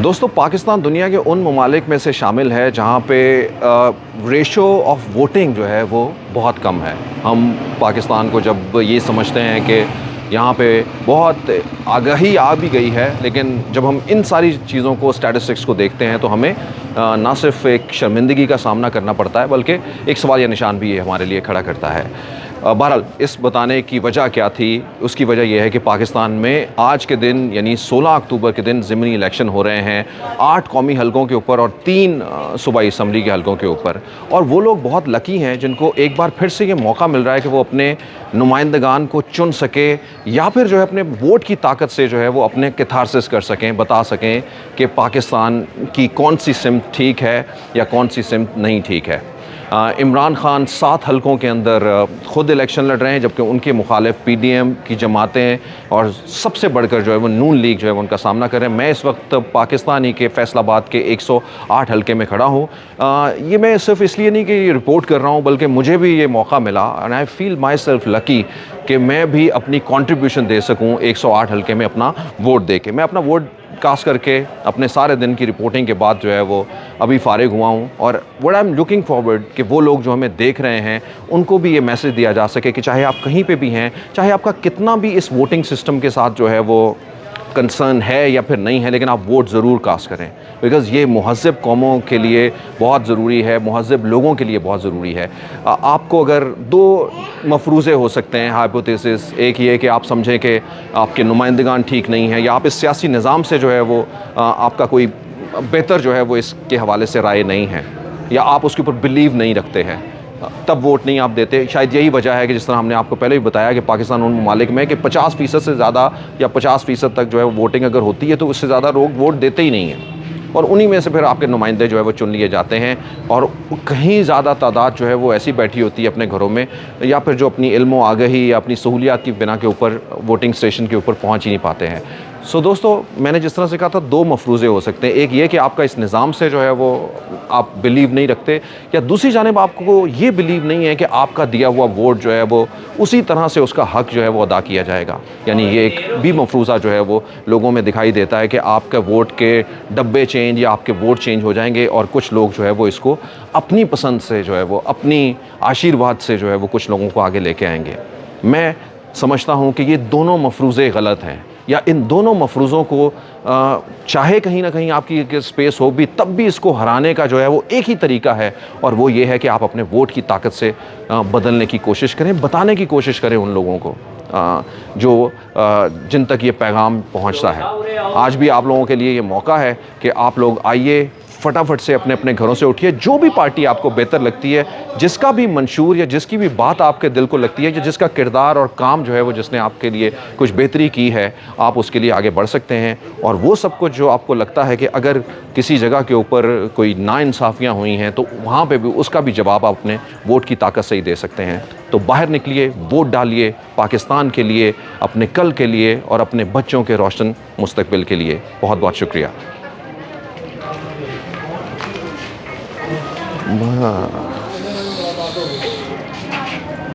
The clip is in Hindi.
दोस्तों, पाकिस्तान दुनिया के उन ममालिक में से शामिल है जहाँ पे रेशो ऑफ वोटिंग जो है वो बहुत कम है। हम पाकिस्तान को जब ये समझते हैं कि यहाँ पे बहुत आगाही आ भी गई है, लेकिन जब हम इन सारी चीज़ों को, स्टैटिस्टिक्स को देखते हैं तो हमें ना सिर्फ एक शर्मिंदगी का सामना करना पड़ता है बल्कि एक सवाल या निशान भी ये हमारे लिए खड़ा करता है। बहरहाल, इस बताने की वजह क्या थी, उसकी वजह यह है कि पाकिस्तान में आज के दिन यानी 16 अक्टूबर के दिन ज़िमनी इलेक्शन हो रहे हैं 8 कौमी हलकों के ऊपर और 3 सूबाई असम्बली के हलकों के ऊपर। और वो लोग बहुत लकी हैं जिनको एक बार फिर से ये मौका मिल रहा है कि वो अपने नुमाइंदगान को चुन सके या फिर जो है अपने वोट की ताकत से जो है वो अपने कैथारसिस कर सकें, बता सकें कि पाकिस्तान की कौन सी सिमत ठीक है या कौन सी सिमत नहीं ठीक है। इमरान खान 7 हलकों के अंदर ख़ुद इलेक्शन लड़ रहे हैं, जबकि उनके मुखालिफ पीडीएम की जमातें और सबसे बढ़कर जो है वो नून लीग जो है उनका सामना कर रहे हैं। मैं इस वक्त पाकिस्तान ही के फैसलाबाद के 108 हलके में खड़ा हूँ। ये मैं सिर्फ इसलिए नहीं कि रिपोर्ट कर रहा हूँ, बल्कि मुझे भी ये मौका मिला and I feel my self lucky कि मैं भी अपनी कंट्रीब्यूशन दे सकूँ 108 हलके में अपना वोट दे के। मैं अपना वोट कास्ट करके अपने सारे दिन की रिपोर्टिंग के बाद जो है वो अभी फ़ारिग हुआ हूँ, और what I am looking forward कि वो लोग जो हमें देख रहे हैं उनको भी ये मैसेज दिया जा सके कि चाहे आप कहीं पे भी हैं, चाहे आपका कितना भी इस वोटिंग सिस्टम के साथ जो है वो कंसर्न है या फिर नहीं है, लेकिन आप वोट ज़रूर कास्ट करें, बिकॉज़ ये महज़्ज़ब कौमों के लिए बहुत ज़रूरी है, महज़्ज़ब लोगों के लिए बहुत ज़रूरी है। आपको अगर 2 मफरूज़े हो सकते हैं हाइपोथेसिस, एक ये कि आप समझें कि आपके नुमाइंदगान ठीक नहीं है या आप इस सियासी निज़ाम से जो है वो आपका कोई बेहतर जो है वो इसके हवाले से राय नहीं है, या आप उसके ऊपर बिलीव नहीं रखते हैं, तब वोट नहीं आप देते। शायद यही वजह है कि जिस तरह हमने आपको पहले भी बताया कि पाकिस्तान उन ममालिक में कि 50% से ज़्यादा या 50% तक जो है वोटिंग अगर होती है तो उससे ज़्यादा लोग वोट देते ही नहीं हैं, और उन्हीं में से फिर आपके नुमाइंदे जो है वो चुन लिए जाते हैं। और कहीं ज़्यादा तादाद जो है वो ऐसी बैठी होती है अपने घरों में, या फिर जो अपनी इल्म व आगाही या अपनी सहूलियात की बिना के ऊपर वोटिंग स्टेशन के ऊपर पहुँच ही नहीं पाते हैं। सो दोस्तों, मैंने जिस तरह से कहा था 2 मफरूज़े हो सकते हैं। एक ये कि आपका इस निज़ाम से जो है वो आप बिलीव नहीं रखते, या दूसरी जानिब आपको ये बिलीव नहीं है कि आपका दिया हुआ वोट जो है वो उसी तरह से उसका हक़ जो है वो अदा किया जाएगा। यानी ये एक भी मफरूज़ा जो है वो लोगों में दिखाई देता है कि आपके वोट के डब्बे चेंज या आपके वोट चेंज हो जाएंगे, और कुछ लोग जो है वो इसको अपनी पसंद से जो है वो अपनी आशीर्वाद से जो है वो कुछ लोगों को आगे लेके आएंगे। मैं समझता हूँ कि ये दोनों मफरूज़े गलत हैं, या इन दोनों मफरूज़ों को चाहे कहीं ना कहीं आपकी स्पेस हो भी, तब भी इसको हराने का जो है वो एक ही तरीका है, और वो ये है कि आप अपने वोट की ताकत से बदलने की कोशिश करें, बताने की कोशिश करें उन लोगों को जो जिन तक ये पैगाम पहुंचता है। आज भी आप लोगों के लिए ये मौका है कि आप लोग आइए, फटाफट से अपने अपने घरों से उठिए, जो भी पार्टी आपको बेहतर लगती है, जिसका भी मंशूर या जिसकी भी बात आपके दिल को लगती है, या जिसका किरदार और काम जो है वो जिसने आपके लिए कुछ बेहतरी की है, आप उसके लिए आगे बढ़ सकते हैं। और वो सब कुछ जो आपको लगता है कि अगर किसी जगह के ऊपर कोई नाइंसाफ़ियाँ हुई हैं तो वहाँ पे भी उसका भी जवाब आप अपने वोट की ताकत से ही दे सकते हैं। तो बाहर निकलिए, वोट डालिए, पाकिस्तान के लिए, अपने कल के लिए और अपने बच्चों के रोशन मुस्तकबिल के लिए। बहुत बहुत शुक्रिया।